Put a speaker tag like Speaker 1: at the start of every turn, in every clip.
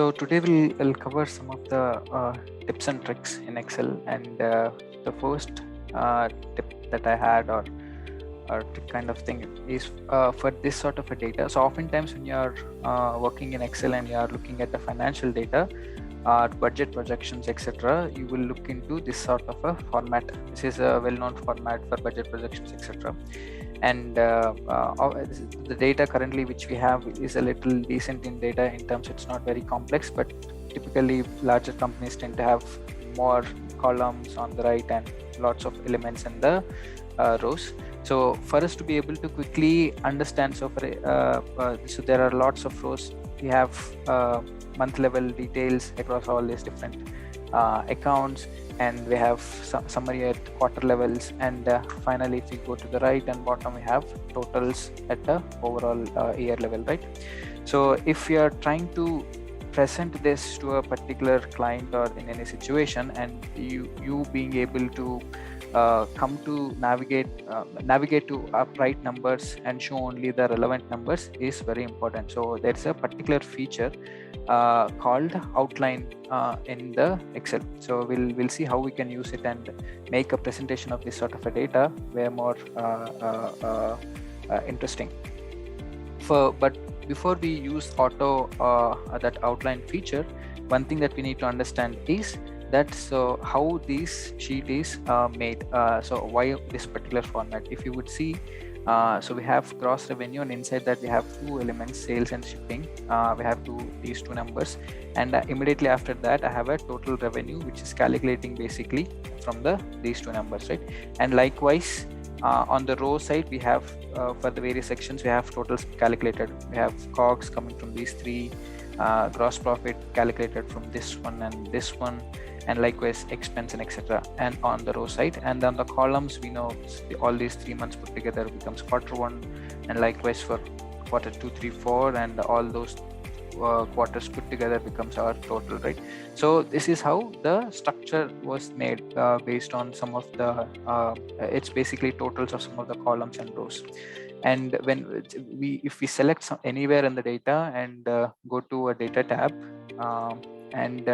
Speaker 1: So today we'll cover some of the tips and tricks in Excel, and the first tip that I had or trick kind of thing is for this sort of a data. So oftentimes when you are working in Excel and you are looking at the financial data, budget projections, etc., you will look into this sort of a format. This is a well-known format for budget projections, etc. And the data currently which we have is a little decent in data in terms it's not very complex, but typically larger companies tend to have more columns on the right and lots of elements in the rows. So for us to be able to quickly understand, so there are lots of rows. We have month level details across all these different accounts, and we have summary at quarter levels, and finally if we go to the right and bottom, we have totals at the overall year level, right? So if you are trying to present this to a particular client or in any situation, and you being able to come to navigate to upright numbers and show only the relevant numbers is very important. So there's a particular feature called outline in the Excel. So we'll see how we can use it and make a presentation of this sort of a data way more interesting. But before we use auto that outline feature, one thing that we need to understand is that how this sheet is made. So why this particular format? If you would see, so we have gross revenue, and inside that we have two elements, sales and shipping. We have these two numbers, and immediately after that I have a total revenue, which is calculating basically from these two numbers, right? And likewise on the row side, we have for the various sections, we have totals calculated. We have COGS coming from these three, gross profit calculated from this one and this one, and likewise expense and etc. And on the row side, and on the columns, we know all these 3 months put together becomes quarter one, and likewise for quarter 2, 3, 4, and all those quarters put together becomes our total, right? So this is how the structure was made based on some of the it's basically totals of some of the columns and rows. And when if we select anywhere in the data and go to a data tab and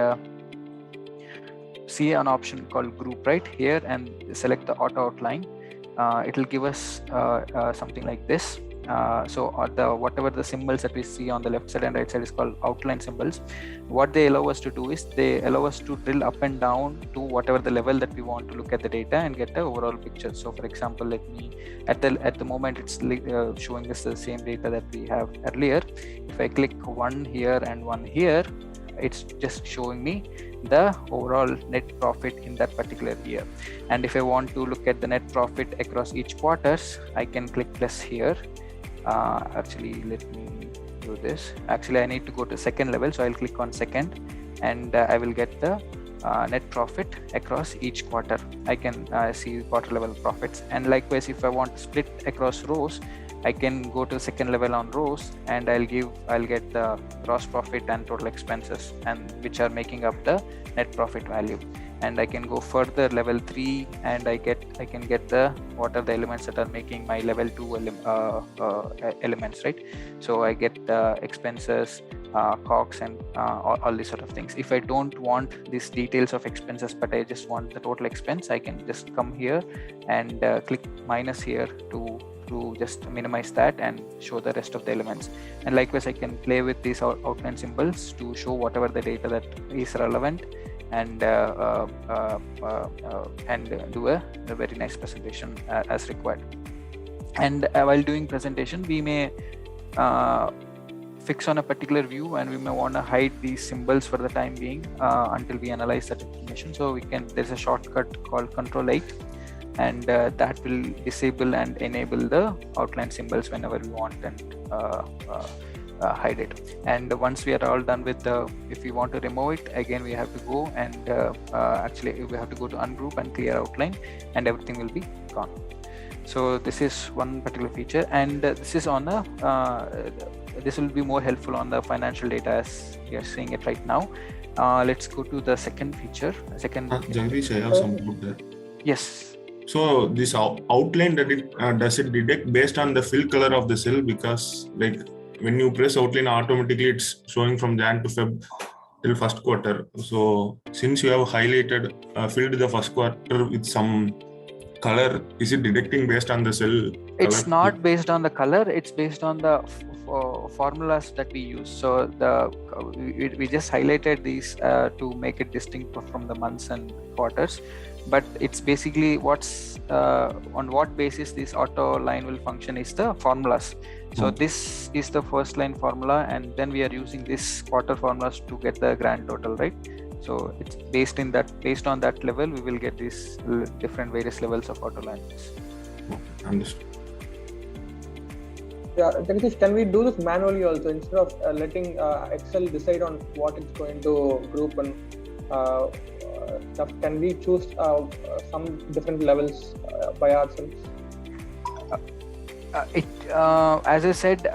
Speaker 1: see an option called group right here and select the auto outline, it will give us something like this. So whatever the symbols that we see on the left side and right side is called outline symbols. What they allow us to do is they allow us to drill up and down to whatever the level that we want to look at the data and get the overall picture. So for example, let me at the moment it's showing us the same data that we have earlier. If I click one here and one here, it's just showing me the overall net profit in that particular year. And if I want to look at the net profit across each quarters, I can click plus here. Actually, let me do this. Actually, I need to go to second level, so I'll click on second, and I will get the net profit across each quarter. I can see quarter level profits. And likewise, if I want to split across rows, I can go to second level on rows, and I'll get the gross profit and total expenses, and which are making up the net profit value. And I can go further level 3, and I can get the what are the elements that are making my level 2 elements, right? So I get the expenses, COGS, and all these sort of things. If I don't want these details of expenses, but I just want the total expense, I can just come here and click minus here to just minimize that and show the rest of the elements. And likewise, I can play with these outline symbols to show whatever the data that is relevant, and do a very nice presentation as required. And while doing presentation, we may fix on a particular view, and we may want to hide these symbols for the time being until we analyze that information. So there's a shortcut called Control-8, and that will disable and enable the outline symbols whenever we want, and hide it. And once we are all done with if we want to remove it, again we have to go and actually we have to go to ungroup and clear outline, and everything will be gone. So this is one particular feature, and this is on this will be more helpful on the financial data as we are seeing it right now. Let's go to the second feature.
Speaker 2: Jagdish, I have some doubt there.
Speaker 1: Yes.
Speaker 2: So this outline, does it detect based on the fill color of the cell? Because like when you press outline, automatically it's showing from Jan to Feb. till first quarter. So since you have highlighted, filled the first quarter with some color, is it detecting based on the cell color?
Speaker 1: It's not based on the color, it's based on the formulas that we use. So we just highlighted these to make it distinct from the months and quarters, but it's basically what's on what basis this auto line will function is the formulas. So this is the first line formula, and then we are using this quarter formulas to get the grand total, right? So it's based on that level, we will get these different various levels of auto lines.
Speaker 2: Understood.
Speaker 3: Yeah, Jagdish, can we do this manually also instead of letting Excel decide on what it's going to group and stuff? Can we choose some different levels by ourselves?
Speaker 1: As I said,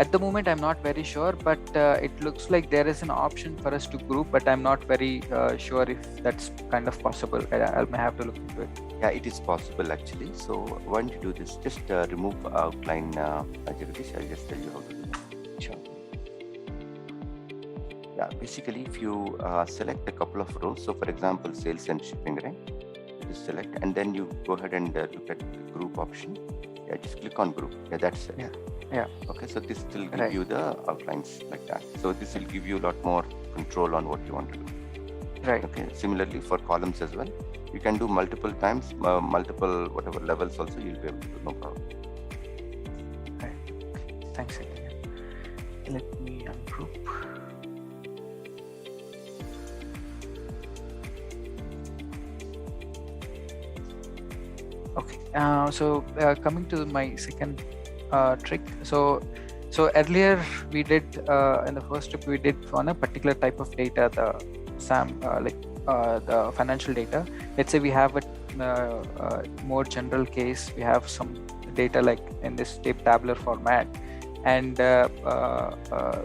Speaker 1: at the moment I'm not very sure, but it looks like there is an option for us to group, but I'm not very sure if that's kind of possible. I may have to look into it.
Speaker 4: Yeah, it is possible actually. So why don't you do this? Just remove outline, Jagdish. I'll just tell you how to do that.
Speaker 1: Sure.
Speaker 4: Yeah, basically if you select a couple of rows, so for example, sales and shipping, right? Just select, and then you go ahead and look at the group option. Yeah, just click on group. Yeah, that's it.
Speaker 1: Yeah.
Speaker 4: Okay, so this will give you the outlines like that. So this will give you a lot more control on what you want to do.
Speaker 1: Right.
Speaker 4: Okay. Similarly for columns as well, you can do multiple times, multiple whatever levels also. You'll be able to do, no problem.
Speaker 1: Right. Thanks again. Let me ungroup. Okay. So coming to my second trick. So earlier we did in the first trip we did on a particular type of data, the the financial data. Let's say we have a more general case. We have some data like in this tabular format, and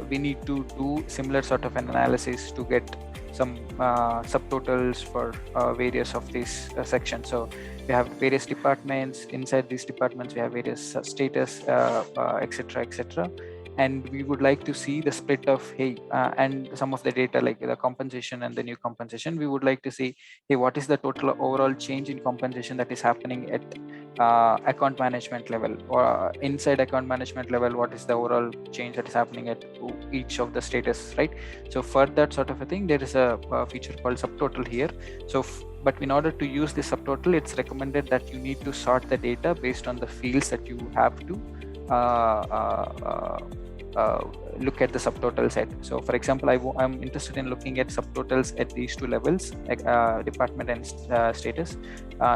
Speaker 1: we need to do similar sort of an analysis to get some subtotals for various of these sections. So we have various departments. Inside these departments we have various status, etc., and we would like to see the split of and some of the data like the compensation and the new compensation. We would like to see what is the total overall change in compensation that is happening at account management level, or inside account management level, what is the overall change that is happening at each of the status, right? So for that sort of a thing, there is a feature called subtotal here. So but in order to use this subtotal, it's recommended that you need to sort the data based on the fields that you have to look at the subtotal set. So for example, I'm interested in looking at subtotals at these two levels, like department and status.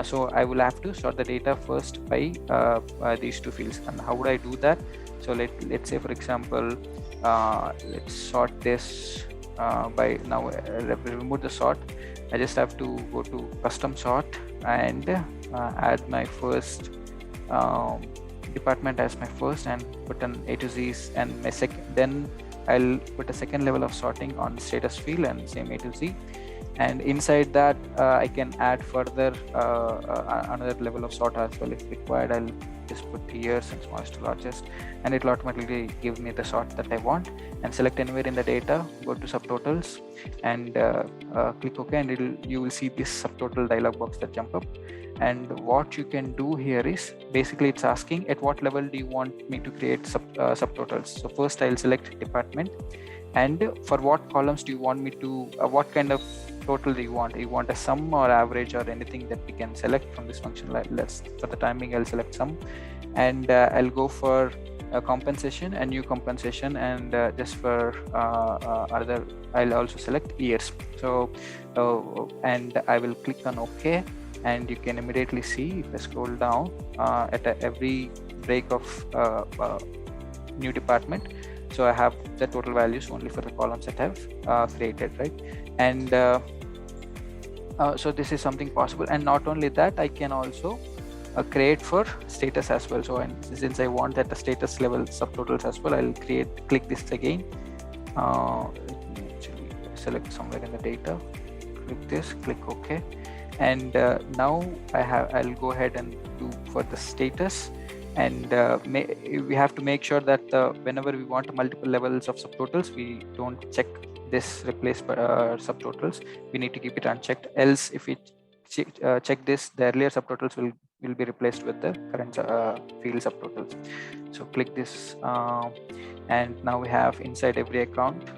Speaker 1: So I will have to sort the data first by these two fields. And how would I do that? So let's say, for example, let's sort this by now. Remove the sort. I just have to go to custom sort and add my first department as my first, and put an A to Z's, and my second. Then I'll put a second level of sorting on status field and same A to Z. And inside that, I can add further another level of sort as well if required. I'll just put years and smallest to largest, and it will automatically give me the sort that I want. And select anywhere in the data, go to subtotals, and click OK, and you will see this subtotal dialog box that jump up. And what you can do here is basically it's asking at what level do you want me to create subtotals. So first I'll select department, and for what columns do you want me to what kind of total do you want? You want a sum or average or anything that we can select from this function. Let's, for the timing, I'll select sum, and I'll go for compensation and new compensation, and just for other I'll also select years. So and I will click on OK, and you can immediately see if I scroll down at every break of new department. So I have the total values only for the columns that I've created, right? And so this is something possible. And not only that, I can also create for status as well. So since I want at the status level subtotals as well, I'll click this again. Let me actually select somewhere in the data, click this, click OK. And now I'll go ahead and do for the status. And we have to make sure that whenever we want multiple levels of subtotals, we don't check this replace subtotals, we need to keep it unchecked. Else, if we check this, the earlier subtotals will be replaced with the current field subtotals. So click this, and now we have inside every account,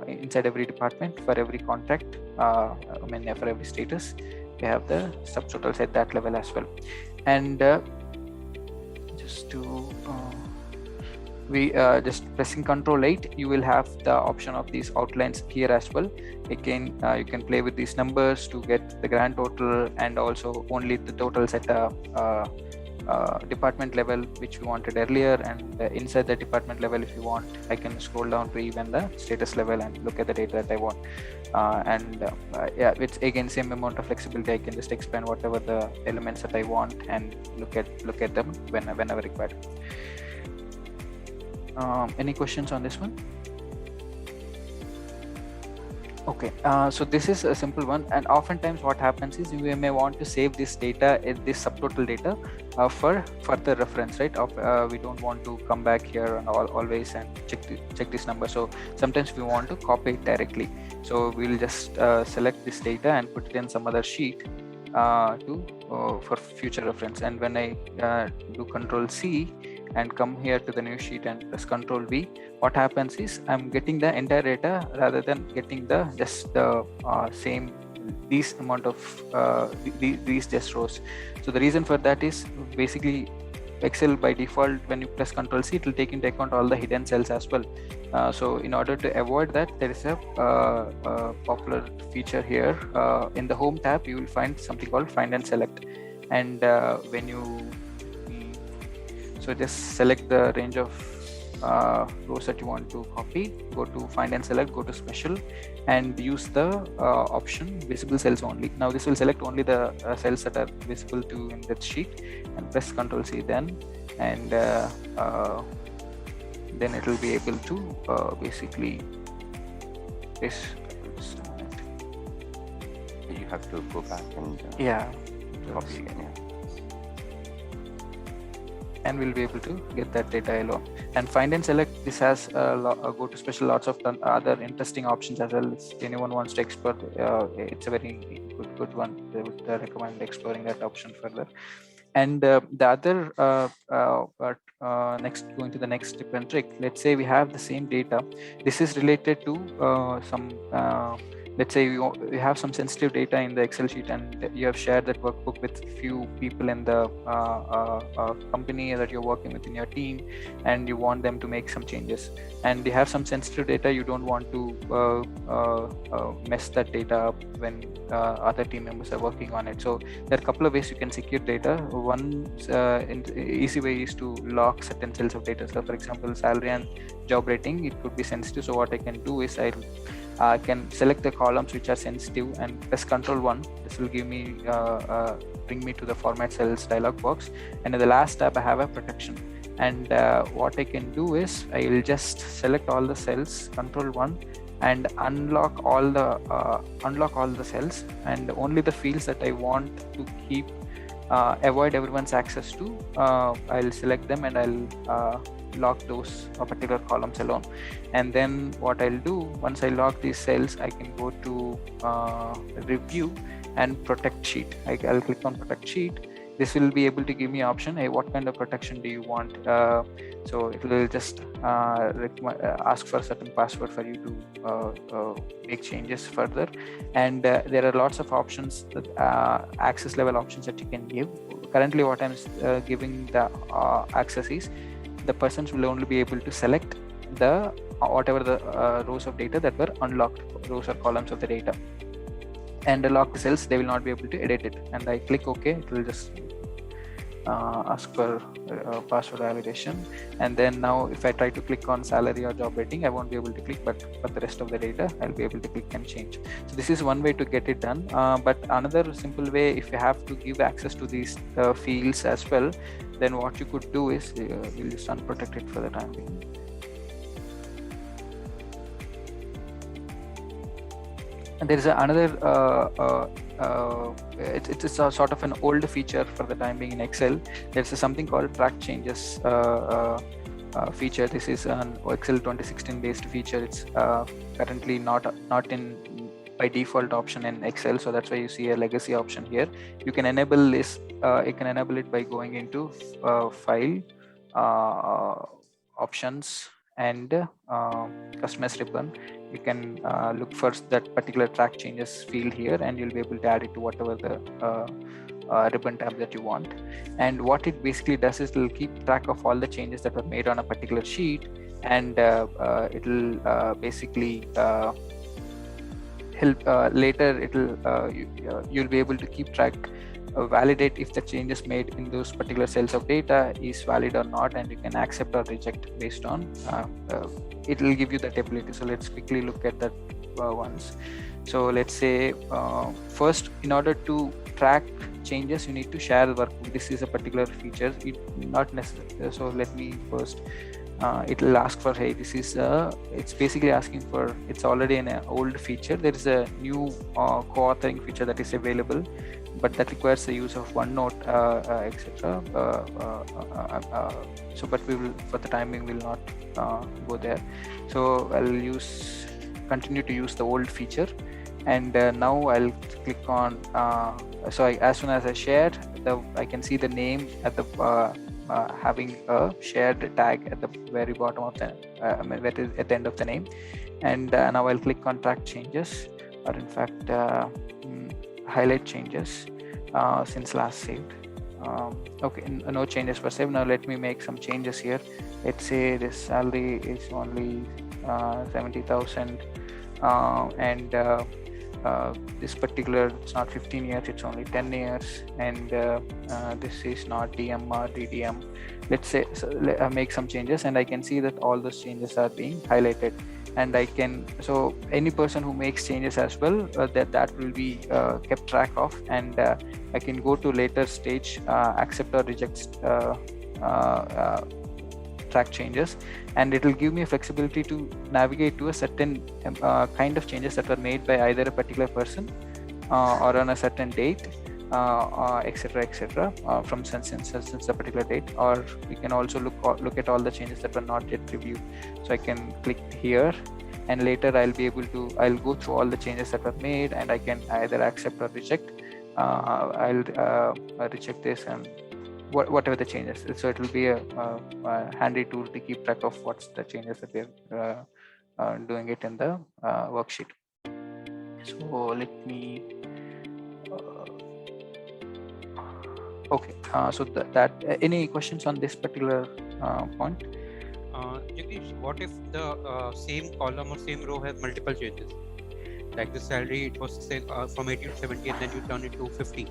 Speaker 1: inside every department, for every contract, for every status, we have the subtotals at that level as well. And just to we just pressing Control 8, you will have the option of these outlines here as well. Again, you can play with these numbers to get the grand total, and also only the totals at a department level which we wanted earlier, and inside the department level, if you want, I can scroll down to even the status level and look at the data that I want. Yeah, it's again same amount of flexibility. I can just expand whatever the elements that I want and look at them whenever required. Any questions on this one? Okay, so this is a simple one, and oftentimes what happens is you may want to save this data, this subtotal data, for further reference, right? We don't want to come back here and always and check this number. So sometimes we want to copy it directly. So we'll just select this data and put it in some other sheet for future reference. And when I do Control C and come here to the new sheet and press Control V, what happens is I'm getting the entire data rather than getting just the same these amount of these just rows. So the reason for that is basically Excel by default, when you press Control C, it will take into account all the hidden cells as well. So in order to avoid that, there is a popular feature here. In the Home tab, you will find something called Find and Select. And when you so just select the range of rows that you want to copy, go to Find and Select, go to Special, and use the option Visible Cells Only. Now this will select only the cells that are visible to in that sheet, and press Control C then, and then it will be able to basically this.
Speaker 4: You have to go back and copy again. Yeah.
Speaker 1: And we'll be able to get that data alone. And Find and Select, this has go to Special, lots of other interesting options as well. If anyone wants to explore, it's a very good one. They would recommend exploring that option further. And the other next, going to the next tip and trick, let's say we have the same data. This is related to some let's say you have some sensitive data in the Excel sheet, and you have shared that workbook with few people in the company that you're working with in your team, and you want them to make some changes, and you have some sensitive data. You don't want to mess that data up when other team members are working on it. So there are a couple of ways you can secure data. One easy way is to lock certain cells of data. So for example, salary and job rating, it could be sensitive. So what I can do is I can select the columns which are sensitive and press Control 1. This will give me bring me to the Format Cells dialog box, and in the last tab I have a protection. And what I can do is I will just select all the cells, Control 1, and unlock all the cells, and only the fields that I want to keep avoid everyone's access to, I'll select them and I'll lock those particular columns alone. And then what I'll do, once I lock these cells, I can go to Review and Protect Sheet. I'll click on Protect Sheet. This will be able to give me option, hey, what kind of protection do you want? So it will just ask for a certain password for you to make changes further. And there are lots of options, that access level options that you can give. Currently what I'm giving the access is, the persons will only be able to select the whatever the rows of data that were unlocked, rows or columns of the data, and lock the cells. They will not be able to edit it. And I click OK. It will just ask for password validation. And then now if I try to click on salary or job rating, I won't be able to click, but for the rest of the data I'll be able to click and change. So this is one way to get it done. But another simple way, if you have to give access to these fields as well, then what you could do is we'll just unprotect it for the time being. And there is another it's a sort of an old feature for the time being in Excel. There's something called track changes. So what I can do is, I will just select all the fields, Control 1, and then I can select the fields that I want to track changes. And there is something called track changes feature. This is an Excel 2016 based feature. It's currently not in by default option in Excel, so that's why you see a legacy option here. You can enable this. You can enable it by going into File, Options, and Customize ribbon. You can look for that particular track changes field here, and you'll be able to add it to whatever the ribbon tab that you want. And what it basically does is it'll keep track of all the changes that were made on a particular sheet, and it'll basically help later. You'll be able to keep track, validate if the changes made in those particular cells of data is valid or not, and you can accept or reject based on. It will give you that ability. So let's quickly look at that once. So let's say first, in order to track changes, you need to share the workbook. This is a particular feature. It not necessary. So let me first. It will ask for, hey, this is it's basically asking for, it's already an old feature. There is a new co-authoring feature that is available, but that requires the use of OneNote, etc. So, but we will, for the timing, will not go there. So I'll continue to use the old feature, and now I'll click on. So as soon as I share, I can see the name at the having a shared tag at the very bottom of the at the end of the name, and now I'll click on track changes, or in fact highlight changes since last saved. Okay, no changes were saved. Now let me make some changes here. Let's say this salary is only 70,000, and this particular, it's not 15 years, it's only 10 years, and this is not DM or DDM. Let's say, so make some changes, and I can see that all those changes are being highlighted, and I can, so any person who makes changes as well, that will be kept track of, and I can go to later stage, accept or reject track changes, and it will give me a flexibility to navigate to a certain kind of changes that were made by either a particular person or on a certain date, etc., from since a particular date. Or we can also look at all the changes that were not yet reviewed. So I can click here, and later I'll go through all the changes that were made, and I can either accept or reject. I'll reject this and whatever the changes. So it will be a handy tool to keep track of what's the changes that we're doing it in the worksheet. So let me. Okay. So that any questions on this particular point?
Speaker 5: Jagdish, what if the same column or same row has multiple changes? Like the salary, it was from 80 to 70, and then you turn it to 50.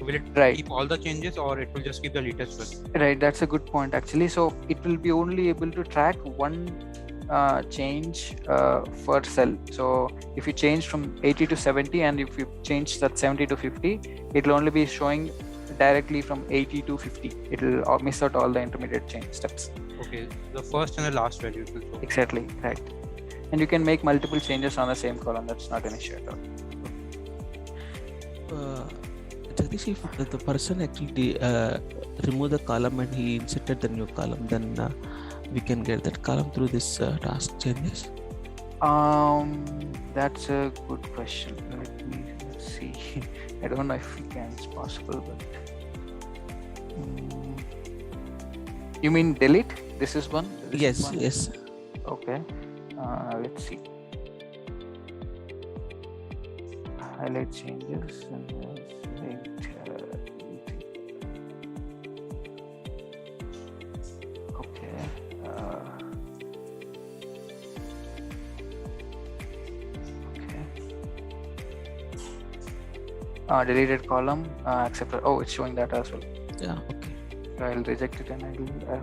Speaker 5: Will it keep all the changes, or it will just keep the latest one?
Speaker 1: Right, that's a good point actually. So it will be only able to track one change per cell. So if you change from 80 to 70, and if you change that 70 to 50, it will only be showing directly from 80 to 50. It will miss out all the intermediate change steps.
Speaker 5: Okay, the first and the last value will show.
Speaker 1: Exactly, right. And you can make multiple changes on the same column. That's not an issue at all.
Speaker 6: Jagdish, if the person actually remove the column and he inserted the new column, then we can get that column through this task changes.
Speaker 1: That's a good question. Let's see. I don't know if we can. It's possible, but you mean delete? This is one.
Speaker 6: Yes.
Speaker 1: Okay. Let's see. Highlight changes and okay. Deleted column, except oh, it's showing that as well.
Speaker 6: Yeah. Okay.
Speaker 1: I'll reject it, and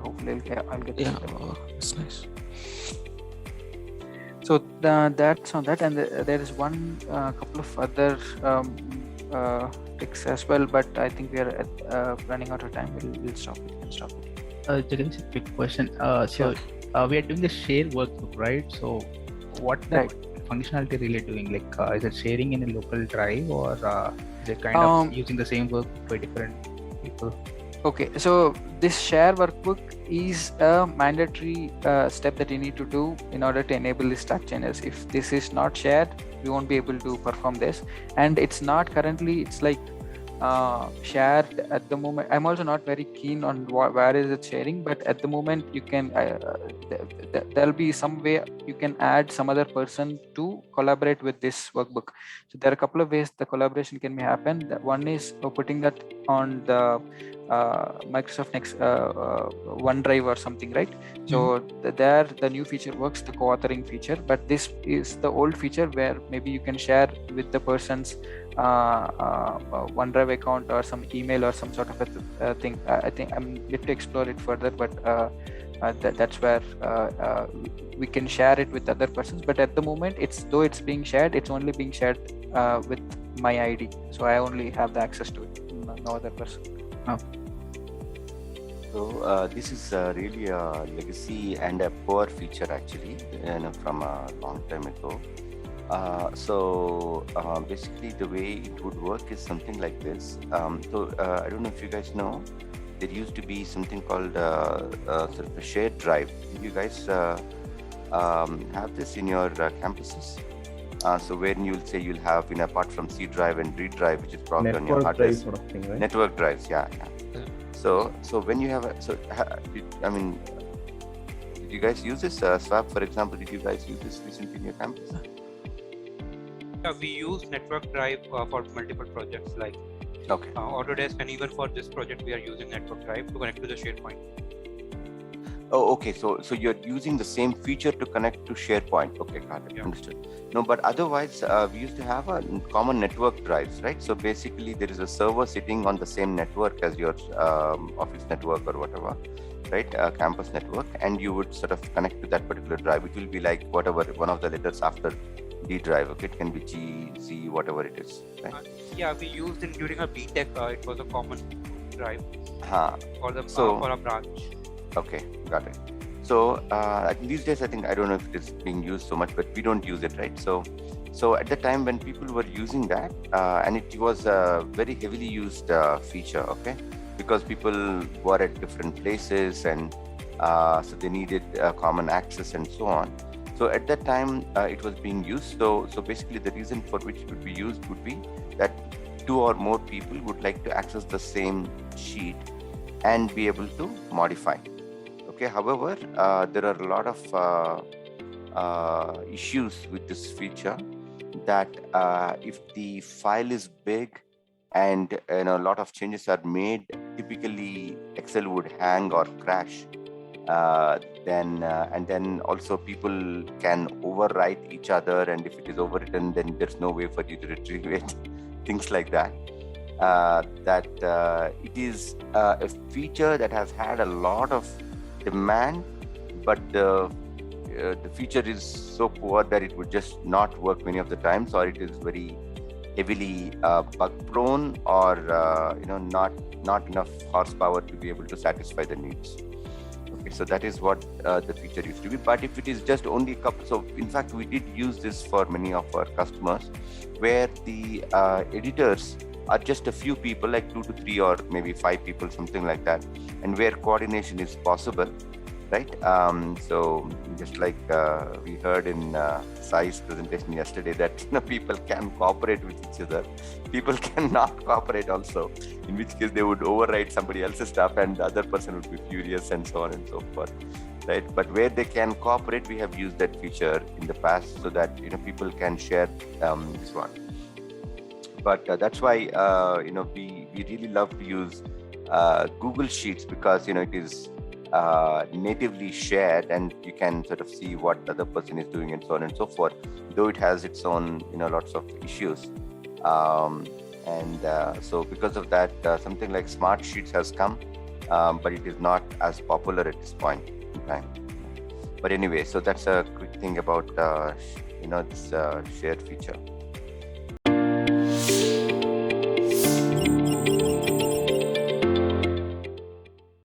Speaker 1: hopefully I'll get
Speaker 6: yeah. Oh, that's nice.
Speaker 1: So that's on that, and there is one couple of other tricks as well, but I think we are running out of time. We'll stop it.
Speaker 7: Jagdish, a quick question. So we are doing the share workbook, right? So what functionality really doing? Like, is it sharing in a local drive, or is it kind of using the same workbook by different people?
Speaker 1: Okay, so this share workbook is a mandatory step that you need to do in order to enable these stack changes. If this is not shared, we won't be able to perform this. And it's not currently, it's like shared at the moment. I'm also not very keen on where is it sharing, but at the moment you can there'll be some way you can add some other person to collaborate with this workbook. So there are a couple of ways the collaboration can be happen. One is putting that on the Microsoft Next OneDrive or something, right? So there the new feature works, the co-authoring feature, but this is the old feature where maybe you can share with the person's OneDrive account or some email or some sort of a thing. I think I'm yet to explore it further, but that's where we can share it with other persons. But at the moment, though it's being shared, it's only being shared with my ID, so I only have the access to it, no other person.
Speaker 4: So this is really a legacy and a poor feature actually, from a long time ago. So basically the way it would work is something like this. So I don't know if you guys know, there used to be something called sort of a shared drive. Do you guys have this in your campuses? So when you'll say you'll have, apart from C drive and read drive, which is probably on your hard disk,
Speaker 8: sort of thing, right?
Speaker 4: network drives, yeah. So when you have did you guys use this? Swap, for example, did you guys use this recently in your campus?
Speaker 5: Yeah, we use network drive for multiple projects like Autodesk, and even for this project we are using network drive to connect to the SharePoint.
Speaker 4: Oh, okay. So you're using the same feature to connect to SharePoint. Okay, got it. Yeah. Understood. No, but otherwise, we used to have a common network drives, right? So basically, there is a server sitting on the same network as your office network or whatever, right? Campus network, and you would sort of connect to that particular drive. It will be like whatever one of the letters after D drive. Okay, it can be G, Z, whatever it is. Right?
Speaker 5: Yeah, we used it during a BTech. It was a common drive for a branch.
Speaker 4: Okay, got it. So these days, I don't know if it is being used so much, but we don't use it, right? So at the time when people were using that, and it was a very heavily used feature, okay, because people were at different places, and so they needed common access and so on. So at that time, it was being used. So basically, the reason for which it would be used would be that 2 or more people would like to access the same sheet and be able to modify. Okay, however, there are a lot of issues with this feature, that if the file is big and a lot of changes are made, typically Excel would hang or crash. And then also people can overwrite each other, and if it is overwritten, then there's no way for you to retrieve it. Things like that. It is a feature that has had a lot of demand, but the feature is so poor that it would just not work many of the times, or it is very heavily bug prone, or not enough horsepower to be able to satisfy the needs. Okay, so that is what the feature used to be. But if it is just only a couple, so in fact we did use this for many of our customers, where the editors are just a few people, like 2 to 3 or maybe 5 people, something like that, and where coordination is possible, right? So just like we heard in Sai's presentation yesterday, that people can cooperate with each other. People cannot cooperate also, in which case they would overwrite somebody else's stuff and the other person would be furious and so on and so forth, right? But where they can cooperate, we have used that feature in the past, so that people can share this one. But that's why we really love to use Google Sheets, because it is natively shared, and you can sort of see what the other person is doing and so on and so forth, though it has its own lots of issues. So because of that, something like Smart Sheets has come, but it is not as popular at this point in time. But anyway, so that's a quick thing about this shared feature.